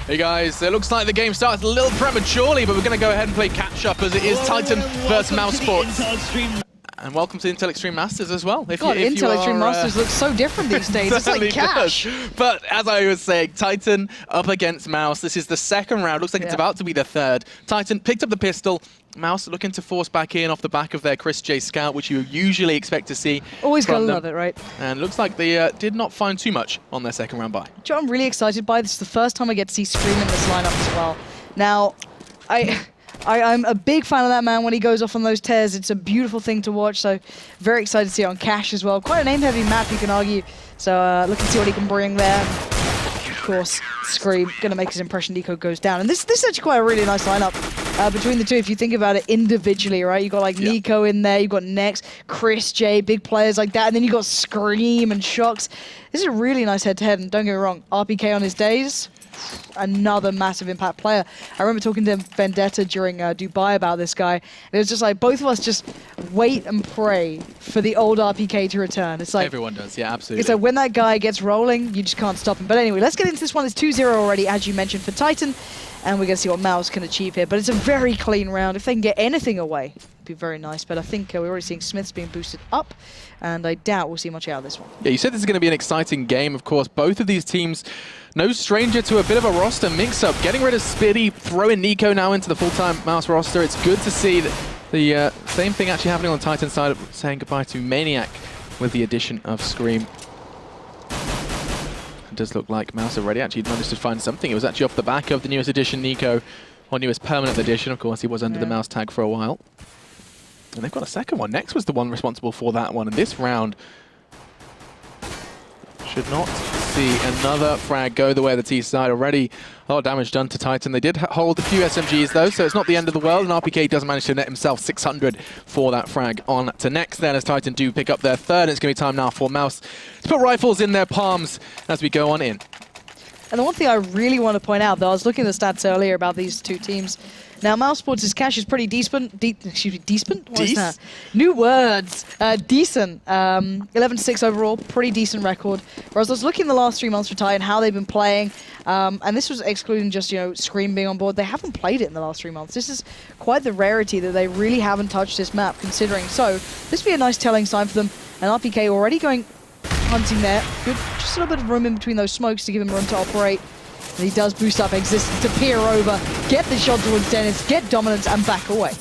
Hey guys, it looks like the game starts a little prematurely, but we're going to go ahead and play catch-up as it is Titan versus mousesports. And welcome to Intel Extreme Masters as well. God, Intel Extreme Masters looks so different these days. It's like cash. But as I was saying, Titan up against Mouse. This is the second round. Looks like it's about to be the third. Titan picked up the pistol. Mouse looking to force back in off the back of their Chris J Scout, which you usually expect to see. Always gotta love it, right? And looks like they did not find too much on their second round buy. Joe, I'm really excited by this. Is the first time I get to see Scream in this lineup as well. Now, I'm a big fan of that man when he goes off on those tears. It's a beautiful thing to watch, so very excited to see it on Cash as well. Quite a name-heavy map, you can argue. So looking to see what he can bring there. Of course, Scream going to make his impression. Nico goes down. And this is actually quite a really nice lineup between the two, if you think about it individually, right? You've got like Nico in there, you've got Nex, Chris J, big players like that, and then you've got Scream and Shox. This is a really nice head-to-head, and don't get me wrong, RPK on his days, another massive impact player. I remember talking to Vendetta during Dubai about this guy, and it was just like both of us just wait and pray for the old RPK to return. It's like everyone does, yeah, absolutely. It's like when that guy gets rolling, you just can't stop him. But anyway, let's get into this one. It's 2-0 already, as you mentioned, for Titan, and we're going to see what Mouse can achieve here. But it's a very clean round. If they can get anything away, it'd be very nice. But I think we're already seeing Smiths being boosted up, and I doubt we'll see much out of this one. Yeah, you said this is going to be an exciting game, of course. Both of these teams, no stranger to a bit of a roster mix-up. Getting rid of Spitty, throwing Nico now into the full-time Mouse roster. It's good to see that the same thing actually happening on the Titan side, of saying goodbye to Maniac with the addition of Scream. It does look like Mouse already actually managed to find something. It was actually off the back of the newest edition Nico, or newest permanent edition. Of course, he was under the Mouse tag for a while. And they've got a second one. Nex was the one responsible for that one. And this round should not see another frag go the way of the T side. Already a lot of damage done to Titan. They did hold a few SMGs though, so it's not the end of the world. And RPK does manage to net himself 600 for that frag on to Nex then, as Titan do pick up their third. And it's going to be time now for Mouse to put rifles in their palms as we go on in. And the one thing I really want to point out, though, I was looking at the stats earlier about these two teams. Now, mousesports' cash is pretty decent. Decent? What is that? New words. Decent. 11-6 overall. Pretty decent record. Whereas I was looking the last 3 months for Titan, how they've been playing. And this was excluding just, Scream being on board. They haven't played it in the last 3 months. This is quite the rarity that they really haven't touched this map, considering. So, this would be a nice telling sign for them. And RPK already going hunting there. Good. Just a little bit of room in between those smokes to give him room to operate. And he does boost up Existence to peer over, get the shot towards Dennis, get dominance, and back away.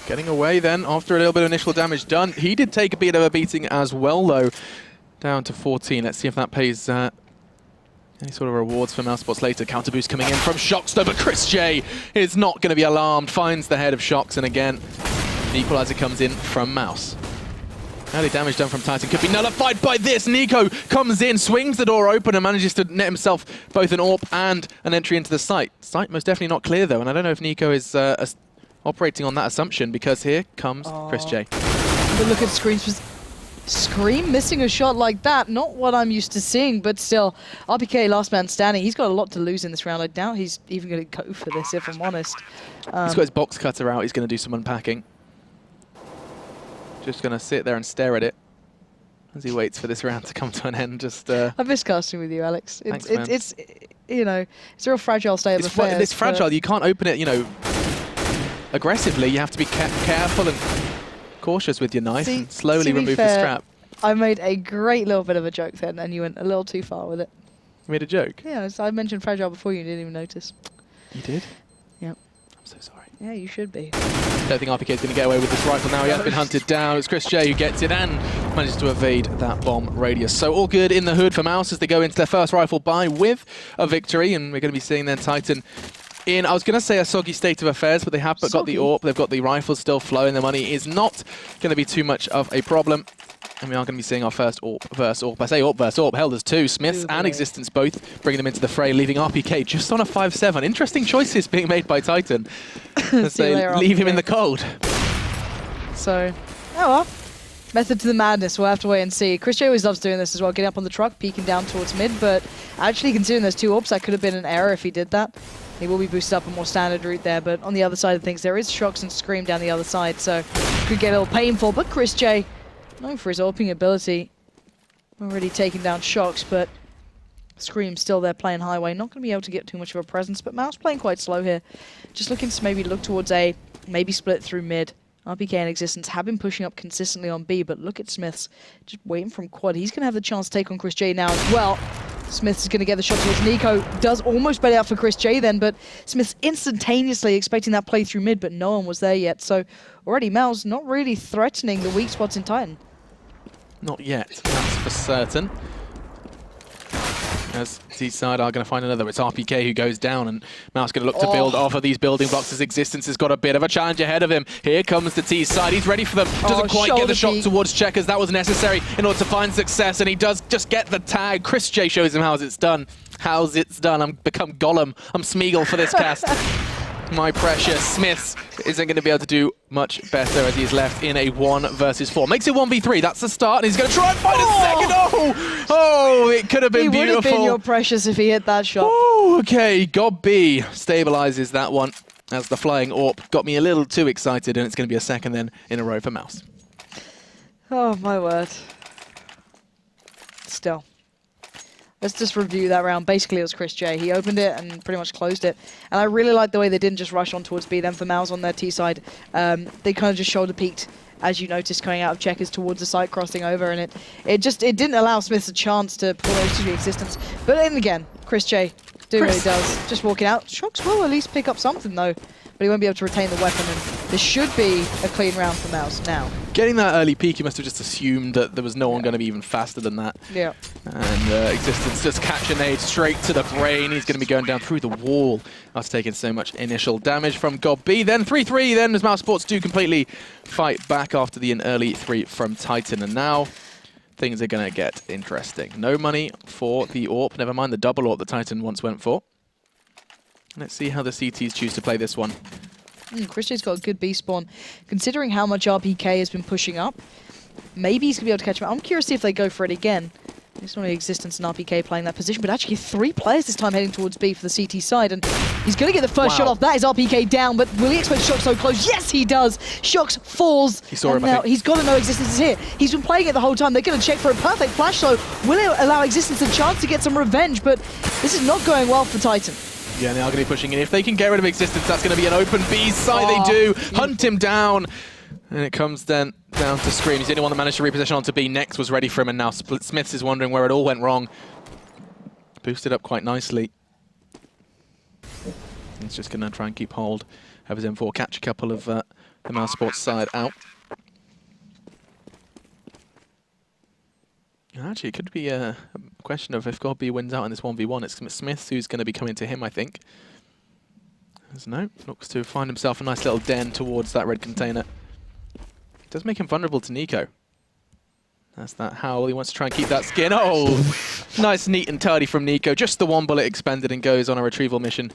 Getting away then after a little bit of initial damage done. He did take a bit of a beating as well, though. Down to 14. Let's see if that pays any sort of rewards for mousesports later. Counter boost coming in from Shox, though, but Chris J is not going to be alarmed. Finds the head of Shox, and again, the equalizer comes in from Mouse. Early damage done from Titan could be nullified by this. Nico comes in, swings the door open, and manages to net himself both an AWP and an entry into the site. Site most definitely not clear, though, and I don't know if Nico is operating on that assumption, because here comes Chris J. But look at Scream missing a shot like that. Not what I'm used to seeing, but still, RPK last man standing. He's got a lot to lose in this round. I doubt he's even going to go for this, if I'm honest. He's got his box cutter out. He's going to do some unpacking. Just going to sit there and stare at it as he waits for this round to come to an end. I miss casting with you, Alex. Thanks, it's it's a real fragile state of affairs. It's fragile. You can't open it, aggressively. You have to be careful and cautious with your knife and slowly remove the strap. I made a great little bit of a joke then, and you went a little too far with it. You made a joke? Yeah, I mentioned fragile before. You didn't even notice. You did? Yep. I'm so sorry. Yeah, you should be. Don't think RPK is going to get away with this rifle now. He has been hunted down. It's Chris J who gets it and manages to evade that bomb radius. So all good in the hood for Mouse as they go into their first rifle buy with a victory. And we're going to be seeing then Titan in, I was going to say, a soggy state of affairs, but they have got the AWP. They've got the rifles still flowing. The money is not going to be too much of a problem. And we are going to be seeing our first AWP versus AWP. I say AWP versus AWP. Hell, there's two. Smiths and Existence both bringing them into the fray, leaving RPK just on a 5-7. Interesting choices being made by Titan as they leave him in the cold. So, oh well. Method to the madness. We'll have to wait and see. Chris J always loves doing this as well, getting up on the truck, peeking down towards mid, but actually considering there's two AWPs, that could have been an error if he did that. He will be boosted up a more standard route there, but on the other side of things, there is Shox and Scream down the other side, so could get a little painful, but Chris J, known for his AWPing ability, already taking down Shox, but Scream still there playing Highway. Not going to be able to get too much of a presence, but Mouse playing quite slow here. Just looking to maybe look towards A, maybe split through mid. RPK and Existence have been pushing up consistently on B, but look at Smiths just waiting from quad. He's going to have the chance to take on Chris J now as well. Smiths is going to get the shot towards Nico. Does almost bet out for Chris J then, but Smiths instantaneously expecting that play through mid, but no one was there yet. So already Mal's not really threatening the weak spots in Titan. Not yet, that's for certain. As T-side are going to find another. It's RPK who goes down, and Mouse going to look to build off of these building blocks as Existence has got a bit of a challenge ahead of him. Here comes the T-side. He's ready for them. Doesn't quite get the shot towards Checkers. That was necessary in order to find success, and he does just get the tag. Chris J shows him how's it's done. How's it's done. I'm become Gollum. I'm Smeagol for this cast. My precious Smiths isn't going to be able to do much better as he's left in a 1 versus 4. Makes it 1v3. That's the start, and he's going to try and find a second. Oh, it could have been beautiful. He would have been your precious if he hit that shot. Oh, okay. God B stabilizes that one as the flying AWP got me a little too excited, and it's going to be a second then in a row for Mouse. Oh, my word. Still. Let's just review that round. Basically, it was Chris J. He opened it and pretty much closed it. And I really like the way they didn't just rush on towards B. Then for Mouse on their T side, they kind of just shoulder peeked, as you noticed, coming out of Checkers towards the site, crossing over. And it didn't allow Smiths a chance to pull those to the existence. But then again, Chris J doing what he does, just walking out. Shox will at least pick up something, though. But he won't be able to retain the weapon. And this should be a clean round for Mouse now. Getting that early peek, he must have just assumed that there was no one going to be even faster than that. Yeah. And Existence just catch a nade straight to the brain. He's going to be going down through the wall after taking so much initial damage from God B. Then 3-3, then as mousesports do completely fight back after the early 3 from Titan. And now things are going to get interesting. No money for the AWP, never mind the double AWP that Titan once went for. Let's see how the CTs choose to play this one. Chris J's got a good B spawn. Considering how much RPK has been pushing up, maybe he's going to be able to catch him. I'm curious to see if they go for it again. It's not only Existence and RPK playing that position, but actually 3 players this time heading towards B for the CT side. And he's going to get the first shot off. That is RPK down, but will he expect Shox so close? Yes, he does. Shox falls. He saw him, now he's got to know Existence is here. He's been playing it the whole time. They're going to check for a perfect flash, so will it allow Existence a chance to get some revenge? But this is not going well for Titan. Yeah, they are going to be pushing in. If they can get rid of Existence, that's going to be an open B side. They do. Hunt him down. And it comes then down to Scream. He's the only one that managed to reposition onto B. Next was ready for him, and now Smiths is wondering where it all went wrong. Boosted up quite nicely. He's just going to try and keep hold of his M4, catch a couple of the mousesports side out. Actually, it could be a question of if God B wins out in this 1v1. It's Smiths who's going to be coming to him, I think. As no, looks to find himself a nice little den towards that red container. Does make him vulnerable to Nico. That's that howl. He wants to try and keep that skin. Oh, nice, neat and tidy from Nico. Just the 1 bullet expended and goes on a retrieval mission.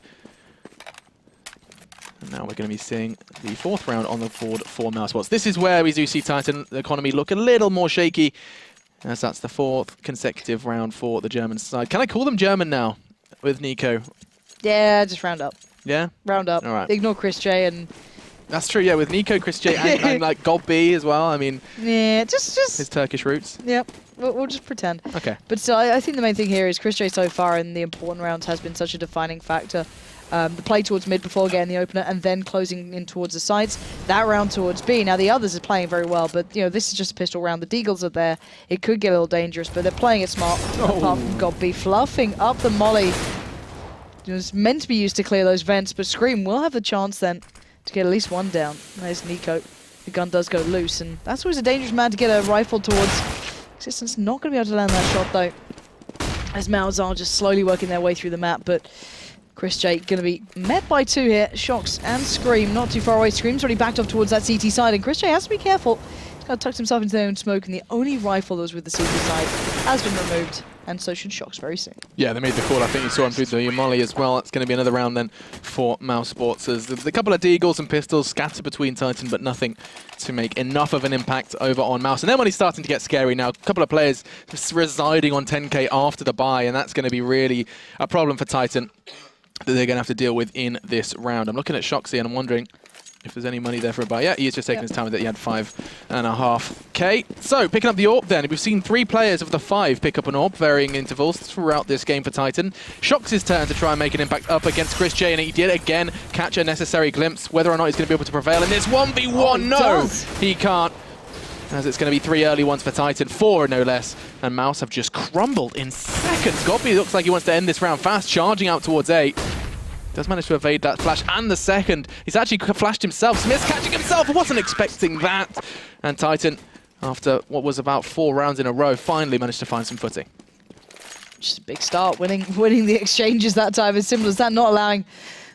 And now we're going to be seeing the 4th round on the board for mousesports. This is where we do see Titan economy look a little more shaky, as that's the 4th consecutive round for the German side. Can I call them German now with Nico? Yeah, just round up. Yeah? Round up. All right. Ignore Chris J and... That's true, yeah, with Nico, Chris J, and like God B as well. I mean, yeah, just his Turkish roots. Yep, we'll just pretend. Okay. But still, I think the main thing here is Chris J so far in the important rounds has been such a defining factor. The play towards mid before getting the opener and then closing in towards the sides. That round towards B. Now the others are playing very well, but you know this is just a pistol round. The Deagles are there. It could get a little dangerous, but they're playing it smart. Apart from God B fluffing up the molly. It was meant to be used to clear those vents, but Scream will have the chance then to get at least 1 down. There's Nico. The gun does go loose, and that's always a dangerous man to get a rifle towards. Existence not going to be able to land that shot, though. As Maos are just slowly working their way through the map, but Chris J going to be met by 2 here. Shox and Scream not too far away. Scream's already backed off towards that CT side, and Chris J has to be careful. He's kind of tucked himself into their own smoke, and the only rifle that was with the CT side has been removed. And so should Shox very soon. Yeah, they made the call. I think you saw him through the Molly as well. That's going to be another round then for mousesports. As the couple of Deagles and pistols scattered between Titan, but nothing to make enough of an impact over on Mouse. And then when he's starting to get scary now, a couple of players just residing on 10k after the buy, and that's going to be really a problem for Titan that they're going to have to deal with in this round. I'm looking at Shoxy and I'm wondering if there's any money there for a buy. Yeah, he is just taking his time with it. He had 5.5k. So, picking up the AWP then. We've seen 3 players of the 5 pick up an AWP, varying intervals throughout this game for Titan. Shox' turn to try and make an impact up against Chris J, and he did again catch a necessary glimpse. Whether or not he's going to be able to prevail in this 1v1, no! He can't. As it's going to be 3 early ones for Titan, 4 no less. And Mouse have just crumbled in seconds. Godby looks like he wants to end this round fast, charging out towards A. Does manage to evade that flash and the second. He's actually flashed himself. Smith's catching himself. Wasn't expecting that. And Titan, after what was about 4 rounds in a row, finally managed to find some footing. Just a big start, winning the exchanges that time. As simple as that, not allowing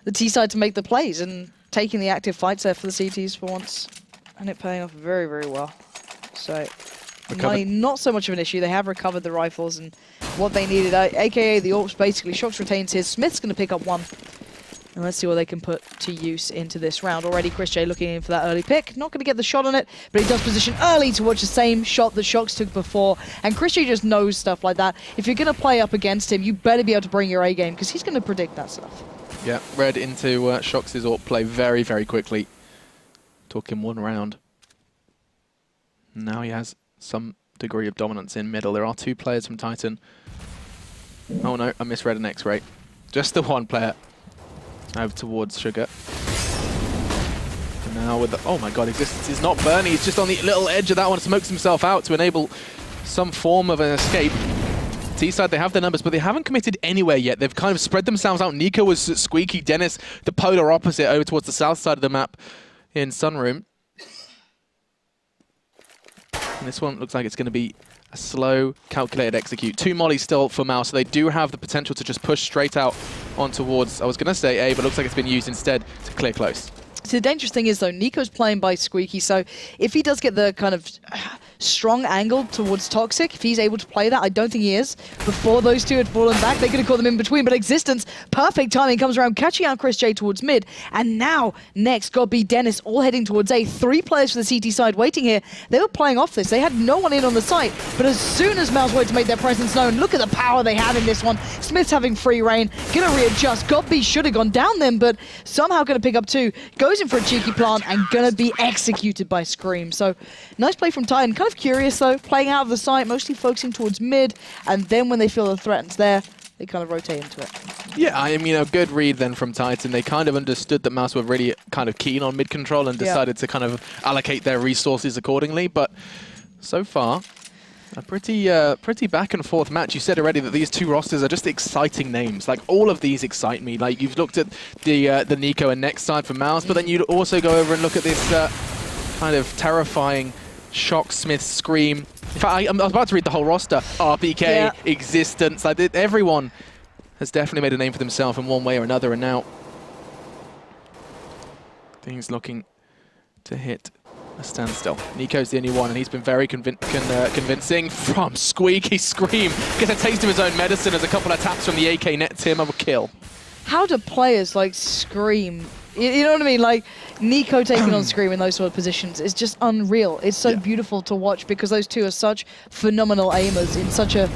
the T side to make the plays and taking the active fights there for the CTs for once. And it paying off very, very well. So, money, not so much of an issue. They have recovered the rifles and what they needed, aka the AWPs basically. Shox retains his. Smith's going to pick up 1. And let's see what they can put to use into this round. Already Chris J looking in for that early pick. Not going to get the shot on it, but he does position early to watch the same shot that Shox took before. And Chris J just knows stuff like that. If you're going to play up against him, you better be able to bring your A game, because he's going to predict that stuff. Yeah, read into Shox' AWP play very, very quickly. Took him 1 round. Now he has some degree of dominance in middle. There are 2 players from Titan. Oh no, I misread an X-ray. Just the 1 player. Over towards Sugar. And now with the... Oh my god, Existence is not burning. He's just on the little edge of that one. Smokes himself out to enable some form of an escape. T-side, they have their numbers, but they haven't committed anywhere yet. They've kind of spread themselves out. Nico was squeaky. Dennis, the polar opposite, over towards the south side of the map in Sunroom. And this one looks like it's going to be a slow, calculated execute. 2 mollies still for Mouse, so they do have the potential to just push straight out on towards, I was going to say A, but looks like it's been used instead to clear close. So the dangerous thing is, though, Nico's playing by Squeaky, so if he does get the kind of strong angle towards Toxic, if he's able to play that, I don't think he is. Before those 2 had fallen back, they could have caught them in between, but Existence, perfect timing, comes around, catching out Chris J towards mid, and now, next, Godby, Dennis, all heading towards A. 3 players for the CT side waiting here. They were playing off this. They had no one in on the site, but as soon as Mouse wanted to make their presence known, look at the power they have in this one. Smith's having free reign, gonna readjust. Godby should have gone down then, but somehow gonna pick up 2. Goes in for a cheeky plant and gonna be executed by Scream. So, nice play from Titan. Kind of curious though, playing out of the site, mostly focusing towards mid, and then when they feel the threat's there, they kind of rotate into it. Yeah, I mean, a good read then from Titan. They kind of understood that Mouse were really kind of keen on mid control and decided to kind of allocate their resources accordingly, but so far, a pretty back and forth match. You said already that these 2 rosters are just exciting names. Like, all of these excite me. Like, you've looked at the Nico and Next side for Mouse, but then you'd also go over and look at this kind of terrifying Shox, Smith, Scream. In fact, I was about to read the whole roster. RPK, Existence. Like, everyone has definitely made a name for themselves in one way or another, and now things looking to hit a standstill. Nico's the only one, and he's been very convincing from Squeaky Scream. Gets a taste of his own medicine as a couple of taps from the AK nets him of a kill. How do players like Scream, you know what I mean? Like, Nico taking on Scream in those sort of positions is just unreal. It's so beautiful to watch because those 2 are such phenomenal aimers in such a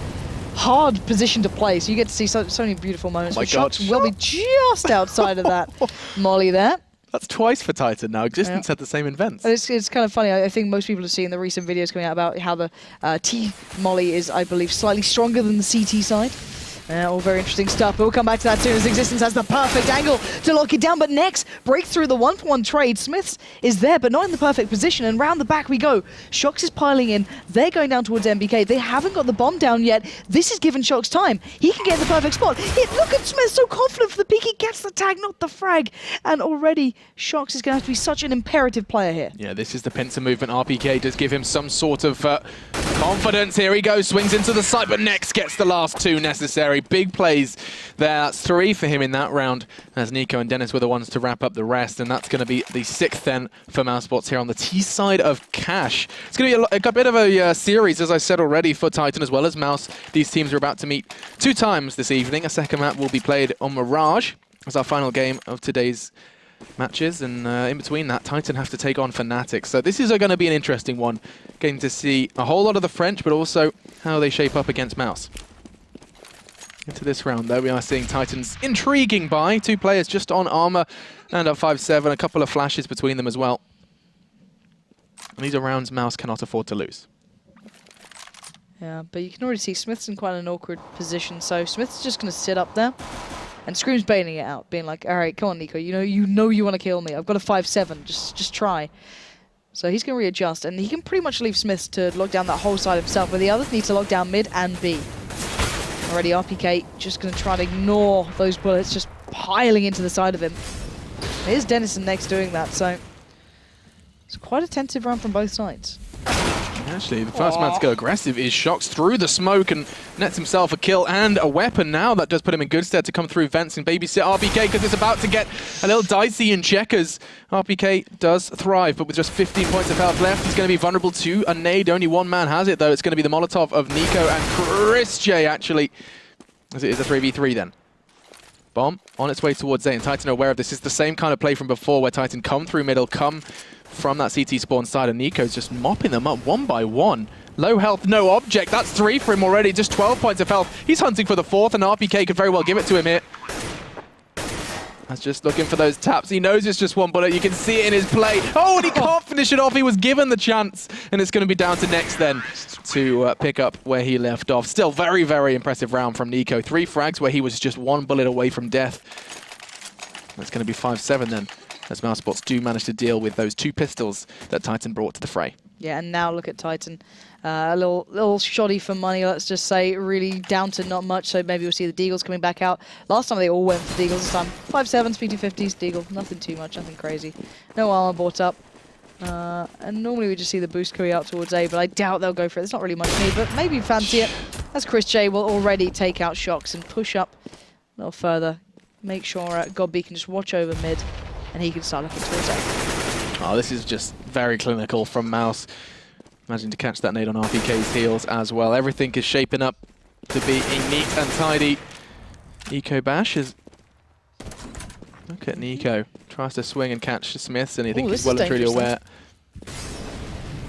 hard position to play. So you get to see so many beautiful moments. Oh my God. Shox will be just outside of that molly there. That's twice for Titan now. Existence had the same events. It's kind of funny. I think most people have seen the recent videos coming out about how the T molly is, I believe, slightly stronger than the CT side. All very interesting stuff, but we'll come back to that soon as Existence has the perfect angle to lock it down. But next, break through the 1-for-1 trade. Smiths is there, but not in the perfect position, and round the back we go. Shox is piling in. They're going down towards MBK. They haven't got the bomb down yet. This is giving Shox time. He can get in the perfect spot. Look at Smith, so confident for the peek. He gets the tag, not the frag. And already, Shox is going to have to be such an imperative player here. Yeah, this is the pincer movement. RPK does give him some sort of confidence. Here he goes, swings into the site, but next gets the last 2 necessary. Big plays there. That's 3 for him in that round, as Nico and Dennis were the ones to wrap up the rest, and that's going to be the 6th then for mousesports here on the T side of Cash. It's going to be a bit of a series, as I said already, for Titan as well as Mouse. These teams are about to meet 2 times this evening. A second map will be played on Mirage as our final game of today's matches, and in between that, Titan have to take on Fnatic. So this is going to be an interesting one, getting to see a whole lot of the French, but also how they shape up against Mouse. Into this round, though, we are seeing Titans intriguing by 2 players just on armor and at 5-7, a couple of flashes between them as well. And these are rounds Mouse cannot afford to lose. Yeah, but you can already see Smith's in quite an awkward position, so Smith's just going to sit up there, and Scream's baiting it out, being like, all right, come on, Nico, you know you want to kill me. I've got a 5-7, just try. So he's going to readjust, and he can pretty much leave Smith to lock down that whole side himself, but the others need to lock down mid and B. Already RPK just going to try to ignore those bullets just piling into the side of him. Here's Dennison next doing that, so it's quite a tensive round from both sides. Actually, the first man to go aggressive is Shox through the smoke and nets himself a kill and a weapon now. That does put him in good stead to come through vents and babysit RPK because it's about to get a little dicey in checkers. RPK does thrive, but with just 15 points of health left, he's going to be vulnerable to a nade. Only one man has it, though. It's going to be the Molotov of Nico and Chris J, actually, as it is a 3v3 then. Bomb on its way towards A, and Titan are aware of this. It's the same kind of play from before where Titan come through middle, come from that CT spawn side, and Nico's just mopping them up one by one. Low health, no object. That's 3 for him already, just 12 points of health. He's hunting for the 4th, and RPK could very well give it to him here. That's just looking for those taps. He knows it's just one bullet. You can see it in his play. Oh, and he can't finish it off. He was given the chance, and it's going to be down to Next then to pick up where he left off. Still very, very impressive round from Nico. 3 frags where he was just 1 bullet away from death. That's going to be 5-7 then, as mousesports do manage to deal with those 2 pistols that Titan brought to the fray. Yeah, and now look at Titan. A little shoddy for money, let's just say. Really down to not much, so maybe we'll see the Deagles coming back out. Last time they all went for Deagles, this time 5-7s, P250s, Deagle. Nothing too much, nothing crazy. No armor bought up. And normally we just see the boost curry out towards A, but I doubt they'll go for it. There's not really much need, but maybe fancy it. As Chris J will already take out Shox and push up a little further. Make sure Godby can just watch over mid, and he can start looking towards A. Oh, this is just very clinical from Mouse. Imagine to catch that nade on RPK's heels as well. Everything is shaping up to be a neat and tidy Eco Bash. Look at Nico. Tries to swing and catch Smiths, and I think he's well and truly aware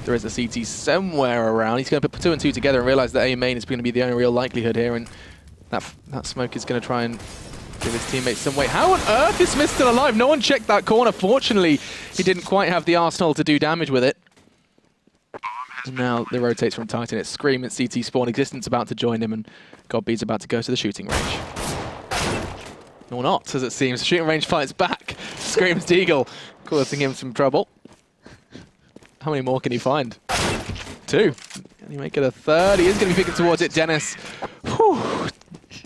there is a CT somewhere around. He's going to put 2 and 2 together and realize that A main is going to be the only real likelihood here, and that smoke is going to try and give his teammates some weight. How on earth is Smith still alive? No one checked that corner. Fortunately, he didn't quite have the arsenal to do damage with it. And now the rotates from Titan. It's Scream at CT spawn. Existence about to join him, and Godby's about to go to the shooting range. Or not, as it seems. Shooting range fights back. Scream's Deagle, causing him some trouble. How many more can he find? 2. Can he make it a 3rd? He is going to be picking towards it. Dennis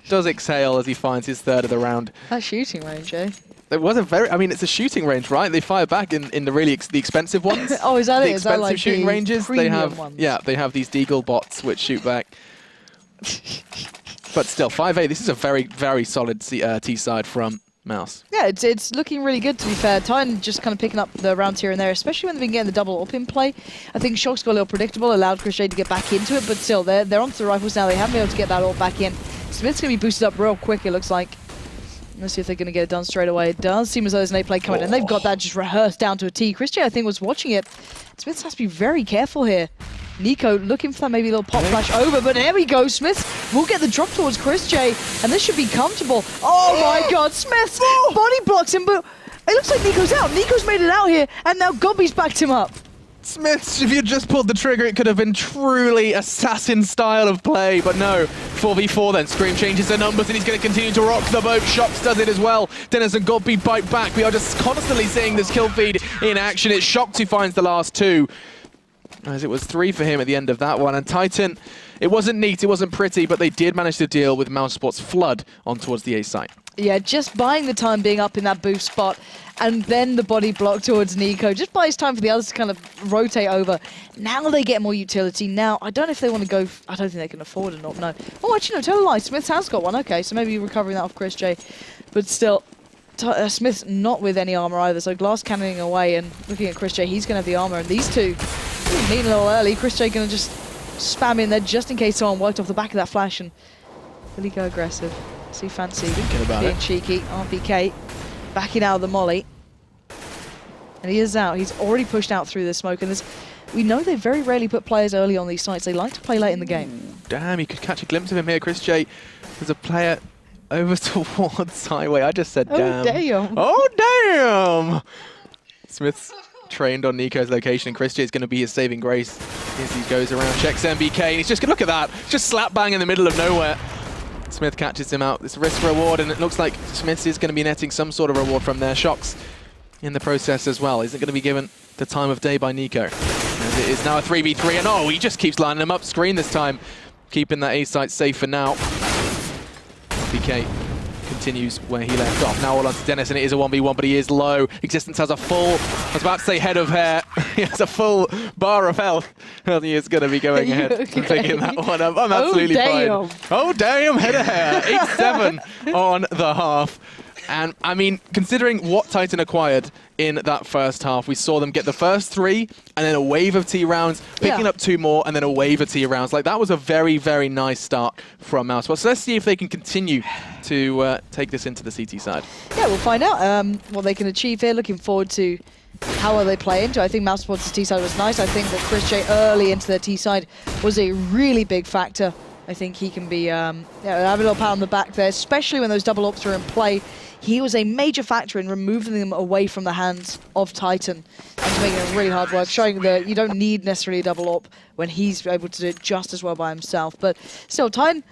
does exhale as he finds his 3rd of the round. That shooting range, eh? It was a very, I mean, it's a shooting range, right? They fire back in the really the expensive ones. Oh, is that the it? expensive Is that like shooting the ranges. They have, ones? yeah, they have these Deagle bots which shoot back. But still, 5A. This is a very, very solid T side from Mouse. Yeah, it's looking really good, to be fair. Titan just kind of picking up the rounds here and there, especially when they've been getting the double up in play. I think Shox got a little predictable, allowed Chris J to get back into it, but still, they're onto the rifles now. They haven't been able to get that all back in. Smith's going to be boosted up real quick, it looks like. Let's see if they're going to get it done straight away. It does seem as though there's an 8 play coming, and they've got that just rehearsed down to a T. Chris J, I think, was watching it. Smith has to be very careful here. Nico looking for that maybe little pop flash over, but there we go. Smith will get the drop towards Chris J, and this should be comfortable. Oh my God, Smith body blocks him, but it looks like Nico's out. Nico's made it out here, and now Godby's backed him up. Smith, if you just pulled the trigger, it could have been truly assassin style of play, but no. 4v4 then. Scream changes the numbers, and he's going to continue to rock the boat. Shox does it as well. Dennis and Godby bite back. We are just constantly seeing this kill feed in action. It's Shox who finds the last 2, as it was 3 for him at the end of that one. And Titan, it wasn't neat, it wasn't pretty, but they did manage to deal with mousesports' flood on towards the A site. Yeah, just buying the time being up in that boost spot, and then the body block towards Nico. Just buys time for the others to kind of rotate over. Now they get more utility. Now, I don't know if they want to go... I don't think they can afford it or no. Oh, actually, no, tell a lie. Smith has got one. Okay, so maybe recovering that off Chris J. But still, Smith's not with any armor either, so Glass cannoning away and looking at Chris J, he's going to have the armor. And these two, meeting a little early. Chris J going to just spam in there just in case someone worked off the back of that flash and really go aggressive. See Fancy being cheeky. RPK backing out of the molly. And he is out. He's already pushed out through the smoke. And we know they very rarely put players early on these sites. They like to play late in the game. Damn, you could catch a glimpse of him here. Chris J There's a player over towards Highway. I just said damn. Oh, damn. Oh, damn! Smith's trained on Nico's location, and Chris J is going to be his saving grace as he goes around, checks MBK, and he's just going to look at that. Just slap bang in the middle of nowhere. Smith catches him out. This risk reward, and it looks like Smith is going to be netting some sort of reward from their shocks in the process as well. Isn't going to be given the time of day by Nico. As it is now a 3v3, and oh, he just keeps lining them up screen this time, keeping that A site safe for now. BK continues where he left off. Now all on to Dennis, and it is a 1v1, but he is low. Existence has a full, I was about to say head of hair, he has a full bar of health. And he is going to be going ahead and picking that one up. I'm absolutely fine. Oh damn, head of hair. 8-7 on the half. And I mean, considering what Titan acquired in that first half, we saw them get the first 3 and then a wave of T rounds, picking up 2 more and then a wave of T rounds. Like, that was a very, very nice start from mousesports. So let's see if they can continue to take this into the CT side. Yeah, we'll find out what they can achieve here. Looking forward to how well they play into. I think mousesports' T side was nice. I think that Chris J early into their T side was a really big factor. I think he can be have a little pat on the back there, especially when those double ops are in play. He was a major factor in removing them away from the hands of Titan and making it really hard work, showing that you don't need necessarily a double op when he's able to do it just as well by himself. But still, Titan,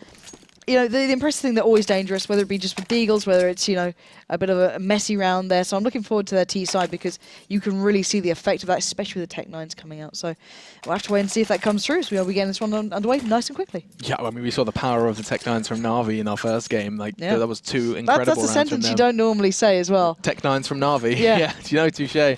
you know, the impressive thing, they're always dangerous, whether it be just with Deagles, whether it's, you know, a bit of a messy round there. So I'm looking forward to their T side because you can really see the effect of that, especially with the Tech 9s coming out. So we'll have to wait and see if that comes through. So we'll be getting this one underway nice and quickly. Yeah, I mean, we saw the power of the Tech 9s from Na'Vi in our first game. Like, that was 2 incredible That's a sentence you don't normally say as well. Tech 9s from Na'Vi. Yeah, do you know, touche.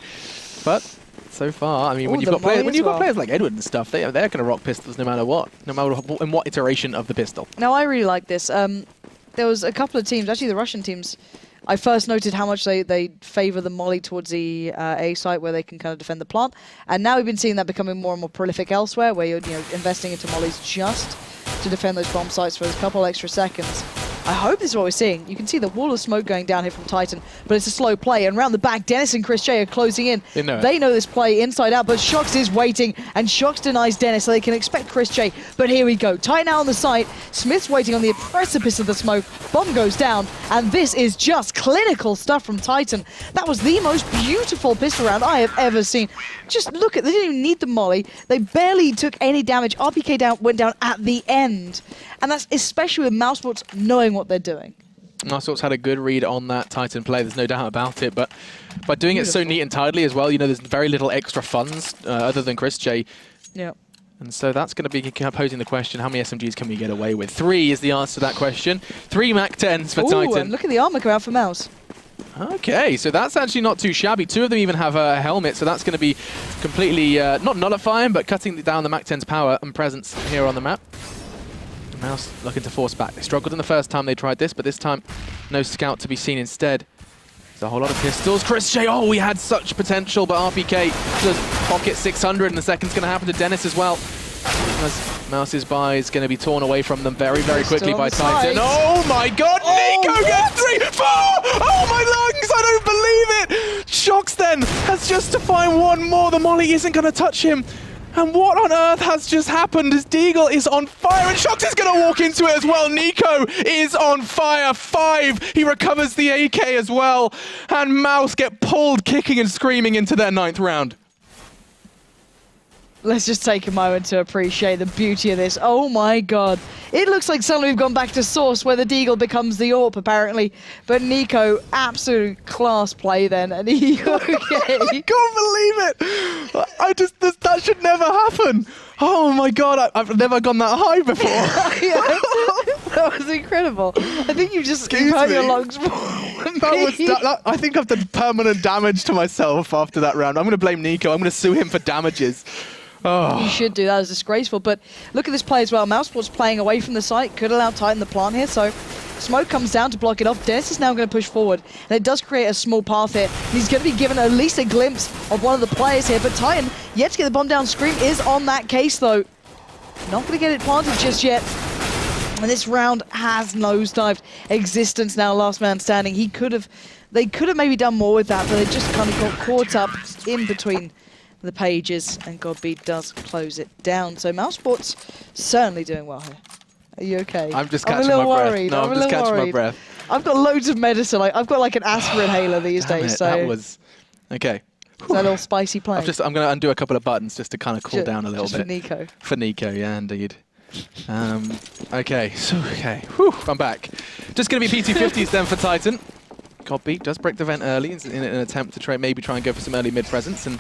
But so far, I mean, when you've got players like Edward and stuff, they're going to rock pistols no matter what, in what iteration of the pistol. Now, I really like this. There was a couple of teams, actually the Russian teams, I first noted how much they favour the molly towards the A site where they can kind of defend the plant. And now we've been seeing that becoming more and more prolific elsewhere, where you're investing into mollies just to defend those bomb sites for a couple extra seconds. I hope this is what we're seeing. You can see the wall of smoke going down here from Titan, but it's a slow play. And around the back, Dennis and Chris J are closing in. They know this play inside out, but Shox is waiting, and Shox denies Dennis, so they can expect Chris J. But here we go. Titan out on the site. Smith's waiting on the precipice of the smoke. Bomb goes down, and this is just clinical stuff from Titan. That was the most beautiful pistol round I have ever seen. Just look at, they didn't even need the molly. They barely took any damage. RPK went down at the end. And that's especially with mousesports knowing what they're doing. mousesports had a good read on that Titan play, there's no doubt about it, but by doing it so neat and tidily as well, you know, there's very little extra funds other than Chris J. Yeah. And so that's going to be posing the question, how many SMGs can we get away with? 3 is the answer to that question. 3 MAC-10s for Titan. And look at the armor come out for Mouse. Okay, so that's actually not too shabby. 2 of them even have a helmet, so that's going to be completely, not nullifying, but cutting down the MAC-10's power and presence here on the map. Mouse looking to force back. They struggled in the first time they tried this, but this time no scout to be seen instead. There's a whole lot of pistols. Chris J, oh, we had such potential, but RPK does pocket 600, and the second's going to happen to Dennis as well. As Mouse's buy is going to be torn away from them very, very quickly by Titan. Oh my god, Nico gets 3, 4! Oh my lungs, I don't believe it! Shox then has just to find 1 more. The molly isn't going to touch him. And what on earth has just happened as Deagle is on fire, and Shox is going to walk into it as well. Nico is on fire. 5. He recovers the AK as well. And Mouse get pulled kicking and screaming into their 9th round. Let's just take a moment to appreciate the beauty of this. Oh my god. It looks like suddenly we've gone back to Source where the Deagle becomes the AWP apparently. But Nico, absolute class play then. And he, okay. I can't believe it. That should never happen. Oh my god, I've never gone that high before. That was incredible. I think you just hurt your lungs more. I think I've done permanent damage to myself after that round. I'm going to blame Nico. I'm going to sue him for damages. Oh. You should do. That is disgraceful. But look at this play as well. mousesports playing away from the site. Could allow Titan the plant here. So smoke comes down to block it off. Dennis is now going to push forward. And it does create a small path here. And he's going to be given at least a glimpse of one of the players here. But Titan, yet to get the bomb down. Scream is on that case though. Not going to get it planted just yet. And this round has nosedived. Existence now last man standing. They could have maybe done more with that, but they just kind of got caught up in between the pages, and Godbeat does close it down. So mousesports certainly doing well here. Are you okay? I'm just I'm catching a my little breath. worried. No, I'm just catching my worried. breath. I've got loads of medicine. I've got like an aspirin inhaler these Damn days. it, So that was... Okay. is that a little spicy play? I'm going to undo a couple of buttons just to kind of cool down a little just bit. for Nico. For Nico, yeah, indeed. Okay, so, whew, I'm back. Just going to be P250s then for Titan. Godbeat does break the vent early in an attempt to maybe try and go for some early mid presence, and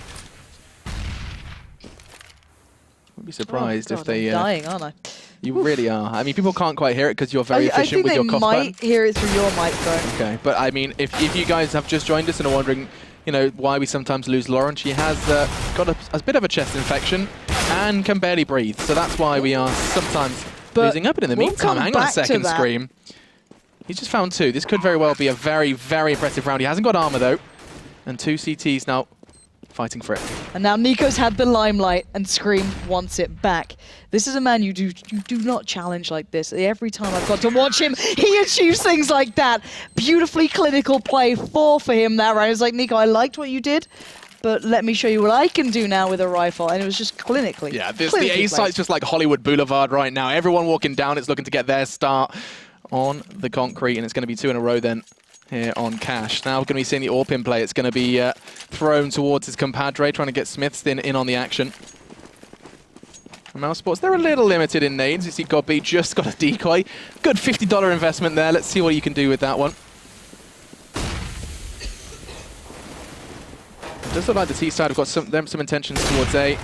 wouldn't be surprised if they... I'm dying, aren't I? You really are. I mean, people can't quite hear it because you're very efficient with your cough I button. think they might hear it through your microphone. Okay, but I mean, if you guys have just joined us and are wondering, you know, why we sometimes lose Lauren, she has got a bit of a chest infection and can barely breathe. So that's why we are sometimes losing up. But in the meantime, hang on a second, Scream. He's just found 2. This could very well be a very, very impressive round. He hasn't got armor, though. And 2 CTs now fighting for it. And now Nico's had the limelight, and Scream wants it back. This is a man you do not challenge like this. Every time I've got to watch him, he achieves things like that. Beautifully clinical play, 4 for him that round. It's like, Nico, I liked what you did, but let me show you what I can do now with a rifle. And it was just clinically. Yeah, the A site's just like Hollywood Boulevard right now. Everyone walking down, it's looking to get their start on the concrete, and it's going to be 2 in a row then here on Cash. Now we're going to be seeing the AWP play. It's going to be thrown towards his compadre, trying to get Smiths in on the action. mousesports, they're a little limited in nades. You see Godbeat just got a decoy. Good $50 investment there. Let's see what you can do with that one. It does look like the T side have got some intentions towards A.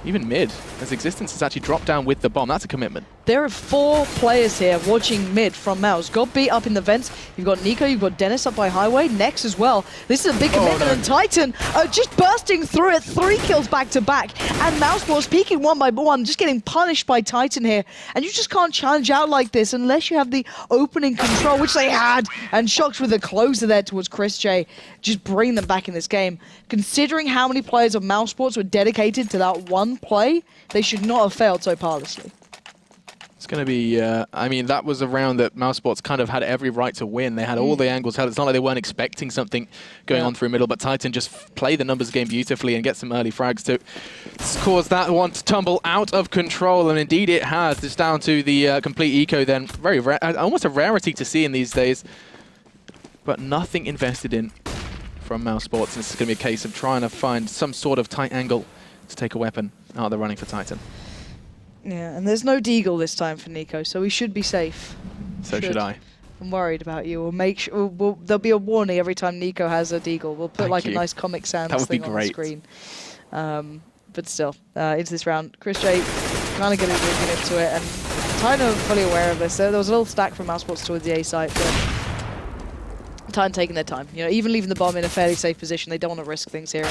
Even mid, as Existence has actually dropped down with the bomb. That's a commitment. There are 4 players here watching mid from Mouse. Godbeat up in the vents. You've got Nico, you've got Dennis up by Highway, Nex as well. This is a big commitment, and Titan just bursting through it. 3 kills back to back. And mousesports peeking 1 by 1, just getting punished by Titan here. And you just can't challenge out like this unless you have the opening control, which they had. And Shocked with a closer there towards Chris J. Just bring them back in this game. Considering how many players of mousesports were dedicated to that one play, they should not have failed so parlously. It's going to be, I mean, that was a round that mousesports kind of had every right to win. They had all the angles held. It's not like they weren't expecting something going on through middle, but Titan just played the numbers game beautifully and get some early frags to cause that one to tumble out of control. And indeed it has. It's down to the complete eco then. Very rare, almost a rarity to see in these days, but nothing invested in from mousesports. And this is going to be a case of trying to find some sort of tight angle to take a weapon out of the running for Titan. Yeah, and there's no deagle this time for Nico, so we should be safe. So should I. I'm worried about you. We'll make sure there'll be a warning every time Nico has a deagle. We'll put a nice Comic Sans thing on the screen. But still, into this round, Chris J kind of getting into it, and Titan are fully aware of this. There was a little stack from mousesports towards the A site, but Titan taking their time. You know, even leaving the bomb in a fairly safe position, they don't want to risk things here.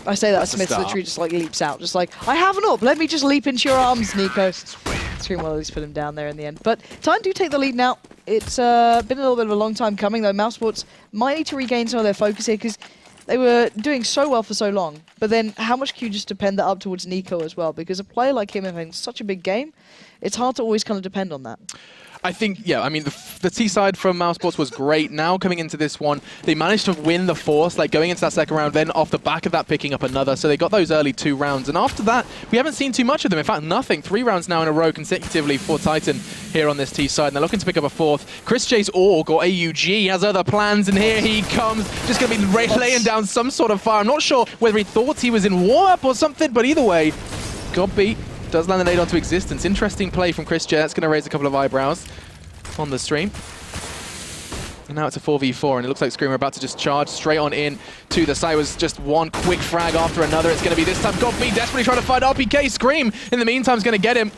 I say that as Smith literally just like leaps out, just like, I have an AWP, let me just leap into your arms, Nico. Scream will at least put him down there in the end. But Titan do take the lead now. It's been a little bit of a long time coming though. mousesports might need to regain some of their focus here because they were doing so well for so long. But then how much can you just depend that up towards Nico as well? Because a player like him having such a big game, it's hard to always kind of depend on that. I think, yeah, I mean, the T side from mousesports was great. Now coming into this one, they managed to win the force, like going into that second round, then off the back of that picking up another. So they got those early 2 rounds. And after that, we haven't seen too much of them. In fact, nothing. 3 rounds now in a row consecutively for Titan here on this T side. And they're looking to pick up a 4th. Chris J's AUG, or AUG, has other plans. And here he comes, just going to be laying down some sort of fire. I'm not sure whether he thought he was in warm-up or something, but either way, Godbeat does land the nade onto Existence. Interesting play from Chris J. That's going to raise a couple of eyebrows on the stream. And now it's a 4v4, and it looks like Scream are about to just charge straight on in to the site. It was just one quick frag after another. It's going to be this time Godbeat desperately trying to find RPK. Scream, in the meantime, is going to get him.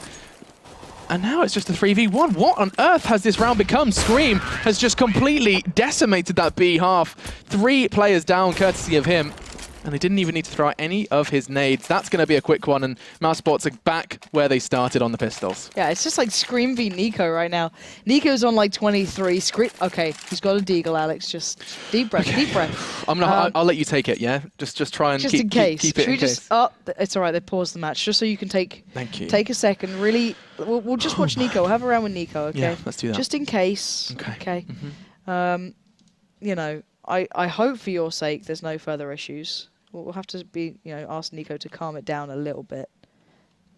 And now it's just a 3v1. What on earth has this round become? Scream has just completely decimated that B half. 3 players down courtesy of him. And they didn't even need to throw out any of his nades. That's going to be a quick one, and mousesports are back where they started on the pistols. Yeah, it's just like Scream v Nico right now. Nico's on like 23. Scream. Okay, he's got a deagle, Alex. Just deep breath, deep breath. I'll let you take it, yeah? Just try and just keep, in case. keep it in case. Oh, it's all right. They paused the match just so you can take a second. Really, we'll just watch Nico. We'll have a round with Nico, okay? Yeah, let's do that. Just in case. Okay. You know, I hope for your sake there's no further issues. We'll have to ask Nico to calm it down a little bit.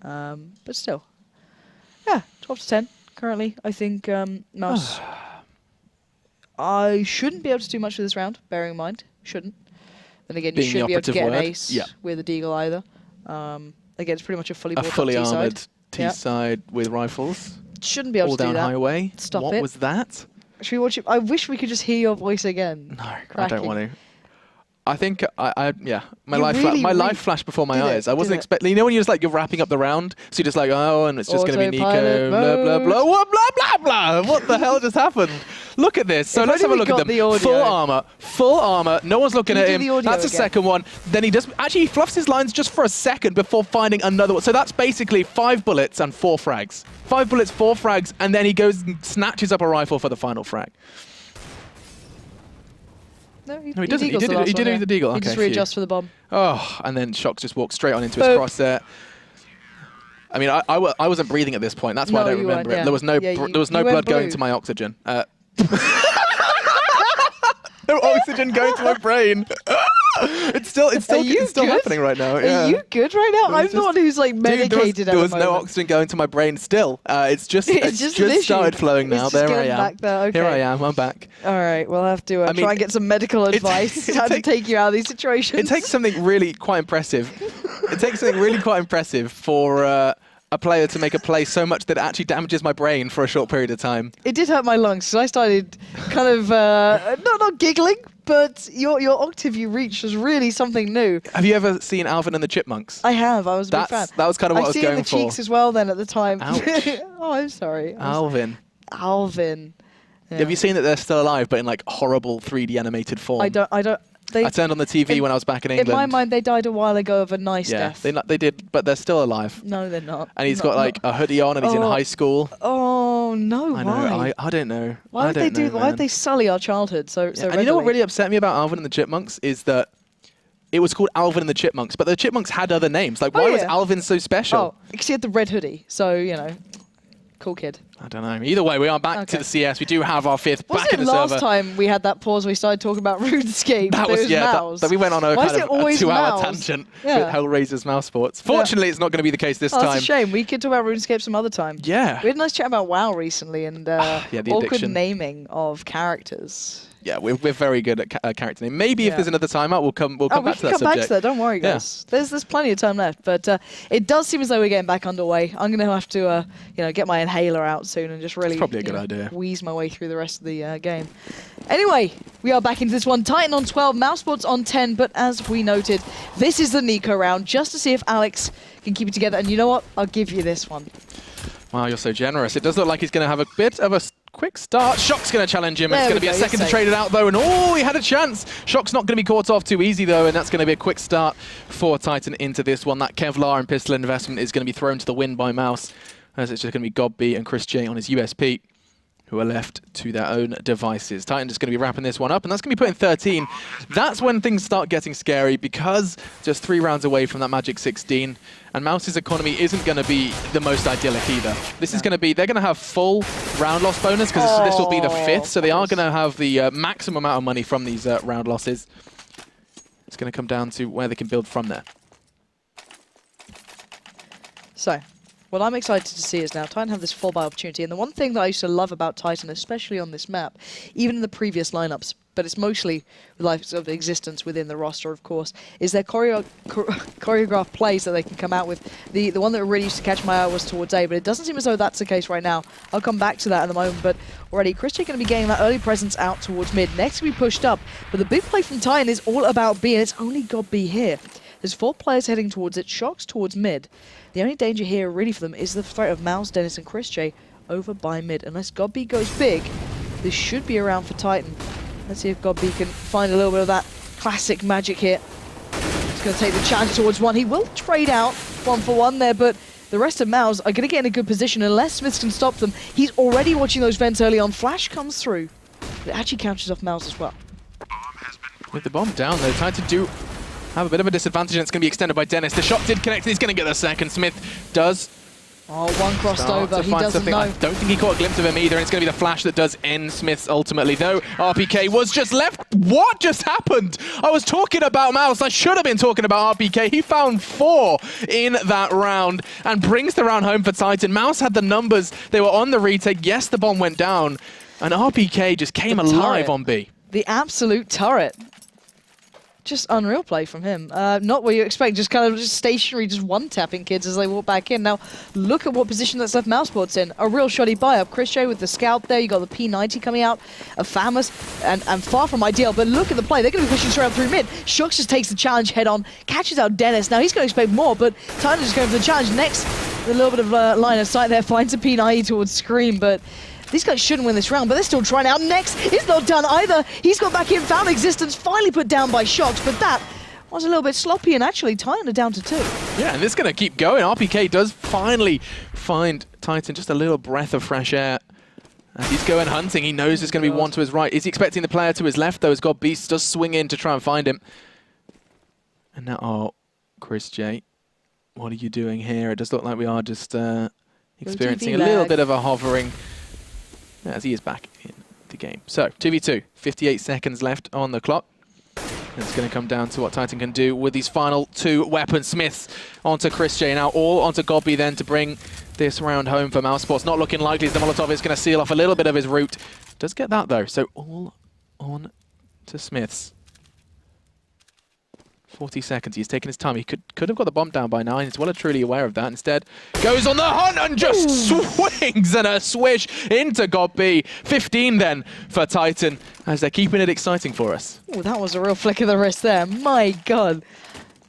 But still, Yeah, 12 to 10 currently. I think Mouse. I shouldn't be able to do much with this round, bearing in mind. Shouldn't. Then again, you Being the shouldn't be able to operative get an word. ace Yeah. with a deagle either. Again, it's pretty much a fully A built fully up T-side. armored Yeah. T-side with rifles. Shouldn't be able All to do down that. highway. Stop what it. was that? Should we watch it? I wish we could just hear your voice again. No, I Cracking. don't want to. I think yeah, my You life really, my really life flashed before my did it, eyes. I wasn't did it. expecting. You know when you're just like you're wrapping up the round, so you're just like, oh, and it's just going to be Nico, Autopilot blah blah blah, mode. what blah blah blah. What the hell just happened? Look at this. So If let's have a only we look at got them. the audio. Full armor. No one's looking Can at you him. do the audio That's the again? second one. Then he does actually he fluffs his lines just for a second before finding another one. So that's basically 5 bullets and 4 frags. 5 bullets, 4 frags, and then he goes and snatches up a rifle for the final frag. No, he No, he doesn't. He deagles did the it. last He did one, it with the deagle. He Okay, just phew. readjusts for the bomb. Oh, and then Shox just walked straight on into his Boom. crosshair. I mean, I wasn't breathing at this point. That's why I No, don't you remember weren't, it. There was no yeah. Yeah, there was no you went blood going blue. to my oxygen. No oxygen going to my brain. it's still you good? happening right now. Yeah. Are you good right now? There was I'm the one who's like Dude, medicated there was at the no moment. oxygen going to my brain still. It's just It's just an started issue. flowing now. It's just There I getting am. back there, okay. Here I am. I'm back. All right, we'll have to I mean, try and get some medical advice it how to take- take you out of these situations. It takes something really quite impressive. It takes something really quite impressive for a player to make a play so much that it actually damages my brain for a short period of time. It did hurt my lungs, so I started kind of not giggling, but your octave you reached was really something new. Have you ever seen Alvin and the Chipmunks? I have. I was a big fan. That was kind of what I I was see it in going the for. cheeks as well. Then at the time. Ouch. Oh, I'm sorry. Alvin. Alvin. Yeah. Have you seen that they're still alive, but in like horrible 3D animated form? I don't. I turned on the TV when I was back in England. In my mind, they died a while ago of a nice yeah, death. they did, but they're still alive. No, they're not. And he's got like a hoodie on, and he's in Oh. high school. Oh no! I know. Why? I don't know. Why I would they don't know, do? Why would man. they sully our childhood so? Yeah, and you know what really upset me about Alvin and the Chipmunks is that it was called Alvin and the Chipmunks, but the Chipmunks had other names. Like, why was yeah. Alvin so special? Oh, because he had the red hoodie, so you know, cool kid. I don't know. Either way, we are back to Okay. the CS. We do have our 5th back Wasn't in it the last server. time we had that pause where we started talking about RuneScape? That was Mouse. that we went on a Why kind is it of a always 2-hour Mouse? tangent Yeah. with Hellraiser's mouse sports. Fortunately, it's not going to be the case this Oh, time. that's a shame. We could talk about RuneScape some other time. Yeah. We had a nice chat about WoW recently and yeah, the awkward addiction. naming of characters. Yeah, we're very good at character name. Maybe if Yeah. there's another timeout, we'll come We back to can that come back subject. to that. Don't worry, Yeah. guys. There's plenty of time left, but it does seem as though we're getting back underway. I'm going to have to get my inhaler out soon and just really probably a good idea. wheeze my way through the rest of the game. Anyway, we are back into this one. Titan on 12, mousesports on 10, but as we noted, this is the Nico round just to see if Alex can keep it together. And you know what? I'll give you this one. Wow, you're so generous. It does look like he's going to have a bit of a quick start. Shock's going to challenge him. There It's going to we be a go, second to you're trade it out, though. And oh, he had a chance. Shock's not going to be caught off too easy, though. And that's going to be a quick start for Titan into this one. That Kevlar and pistol investment is going to be thrown to the wind by Mouse, as it's just going to be Gobby and Chris J on his USP, who are left to their own devices. Titan just going to be wrapping this one up, and that's going to be put in 13. That's when things start getting scary, because just 3 rounds away from that Magic 16, and Mouse's economy isn't going to be the most idyllic either. This is going to be, they're going to have full round loss bonus, because this will be the 5th, so they are going to have the maximum amount of money from these round losses. It's going to come down to where they can build from there. So, what I'm excited to see is now Titan have this 4-buy opportunity, and the one thing that I used to love about Titan, especially on this map, even in the previous lineups, but it's mostly lives of existence within the roster, of course, is their choreographed plays that they can come out with. The one that really used to catch my eye was towards A, but it doesn't seem as though that's the case right now. I'll come back to that in a moment, but already Chris J going to be getting that early presence out towards mid. Next we pushed up, but the big play from Titan is all about B, and it's only got B here. There's 4 players heading towards it, Shox towards mid. The only danger here really for them is the threat of Mouse, Dennis and Chris J over by mid. Unless Godby goes big, this should be around for Titan. Let's see if Godby can find a little bit of that classic magic here. He's going to take the challenge towards 1. He will trade out 1 for 1 there, but the rest of Mouse are going to get in a good position unless Smiths can stop them. He's already watching those vents early on. Flash comes through, but it actually counters off Mouse as well. With the bomb down, though, Titan do have a bit of a disadvantage, and it's going to be extended by Dennis. The shot did connect, and he's going to get the second. Smith does Oh, one crossed Start over. to He find doesn't something. know. I don't think he caught a glimpse of him either, and it's going to be the flash that does end Smiths ultimately. Though RPK was just left. What just happened? I was talking about Mouse. I should have been talking about RPK. He found 4 in that round and brings the round home for Titan. Mouse had the numbers. They were on the retake. Yes, the bomb went down, and RPK just came alive on B. The absolute turret. Just unreal play from him. Not what you expect, just kind of just stationary, just one-tapping kids as they walk back in. Now, look at what position that's left mousesports in. A real shoddy buy-up. Chris J with the scout there. You got the P90 coming out, a Famous, and far from ideal. But look at the play. They're going to be pushing straight up through mid. Shux just takes the challenge head-on, catches out Dennis. Now, he's going to expect more, but Titan just going for the challenge. Next, a little bit of line of sight there, finds a P90 towards Scream, but these guys shouldn't win this round, but they're still trying out. Next is not done either. He's got back in, found Existence, finally put down by Shux, but that was a little bit sloppy, and actually Titan are down to 2. Yeah, and this is going to keep going. RPK does finally find Titan just a little breath of fresh air. As he's going hunting, he knows there's going to be one to his right. Is he expecting the player to his left, though, as God Beast does swing in to try and find him. And now, oh, Chris J, what are you doing here? It does look like we are just experiencing a little bit of a hovering as he is back in the game. So, 2v2, 58 seconds left on the clock. It's going to come down to what Titan can do with these final 2 weapons. Smiths onto Chris J, now all onto Godby then to bring this round home for mousesports. Not looking likely as the Molotov is going to seal off a little bit of his route. Does get that though, so all on to Smiths. 40 seconds. He's taking his time. He could have got the bomb down by now. He's well and truly aware of that. Instead, goes on the hunt and just swings and a swish into Godby. 15 then for Titan as they're keeping it exciting for us. Oh, that was a real flick of the wrist there. My God.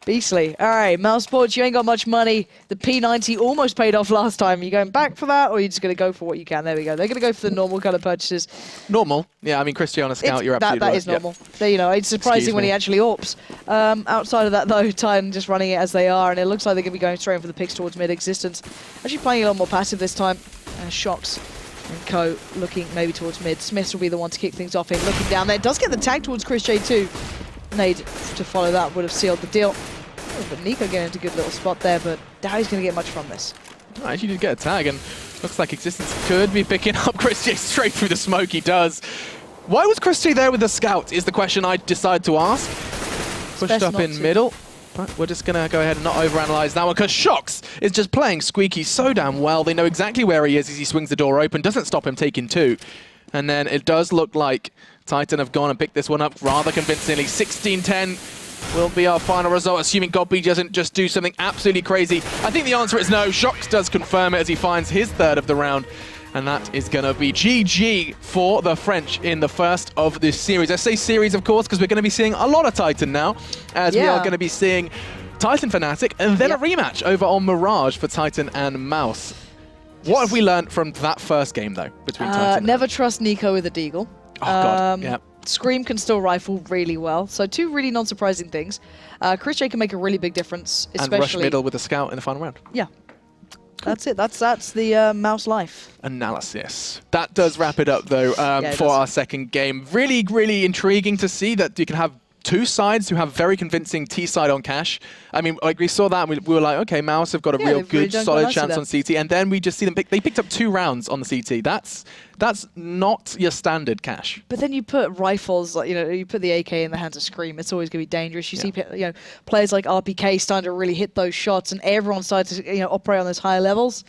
Beastly. All right, mousesports, you ain't got much money. The P90 almost paid off last time. You going back for that, or are you just going to go for what you can? There we go. They're going to go for the normal kind of purchases. Normal? Yeah, I mean, Chris J on a scout, you're absolutely right. That is normal. Yeah. There, you know, it's surprising when he actually AWPs. Outside of that, though, Titan just running it as they are, and it looks like they're going to be going straight in for the picks towards mid-existence. Actually playing a lot more passive this time. Shocks and Co looking maybe towards mid. Smiths will be the one to kick things off in. Looking down there. Does get the tag towards Chris J too. Nade to follow that would have sealed the deal. Oh, but Nico getting into a good little spot there, but Dowie's going to get much from this. Oh, actually did get a tag, and looks like Existence could be picking up Chris J straight through the smoke. He does. Why was Chris J there with the scout is the question I decide to ask. Pushed up in middle, but we're just going to go ahead and not overanalyze that one because Shocks is just playing Squeaky so damn well. They know exactly where he is as he swings the door open, doesn't stop him taking 2. And then it does look like Titan have gone and picked this one up rather convincingly. 16-10. Will be our final result, assuming Godby doesn't just do something absolutely crazy. I think the answer is no. Shocks does confirm it as he finds his 3rd of the round. And that is going to be GG for the French in the first of this series. I say series, of course, because we're going to be seeing a lot of Titan now, as we are going to be seeing Titan Fnatic and then a rematch over on Mirage for Titan and Mouse. What have we learned from that first game, though, between Titan and never trust Nico with a deagle. Oh, God, yeah. Scream can still rifle really well. So 2 really non-surprising things. Chris J can make a really big difference, especially... And rush middle with a scout in the final round. Yeah. Cool. That's it. That's the Mouse life. Analysis. That does wrap it up, though, for our second game. Really, really intriguing to see that you can have 2 sides who have very convincing T-side on Cash. I mean, like we saw that, and we were like, okay, Mouse have got a real good, solid chance on CT, and then we just see them they picked up 2 rounds on the CT. That's not your standard Cash. But then you put rifles, like, you know, you put the AK in the hands of Scream, it's always going to be dangerous. You see, you know, players like RPK starting to really hit those shots, and everyone starting to, you know, operate on those higher levels.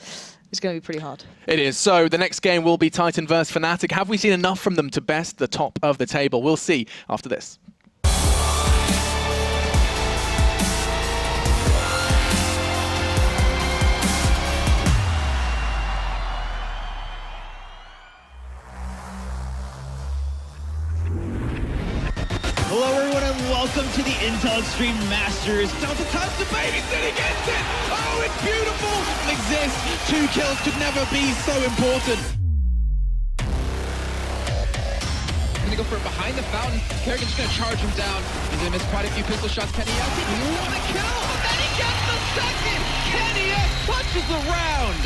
It's going to be pretty hard. It is. So the next game will be Titan vs Fnatic. Have we seen enough from them to best the top of the table? We'll see after this. Hello everyone and welcome to the Intel Extreme Masters. Delta touch the babysit against it. Oh, it's beautiful. Exists. 2 kills could never be so important. Gonna go for it behind the fountain. Kerrigan's gonna charge him down. He's gonna miss quite a few pistol shots. Kenny F. He won a kill, and then he gets the second. Kenny F. punches the round.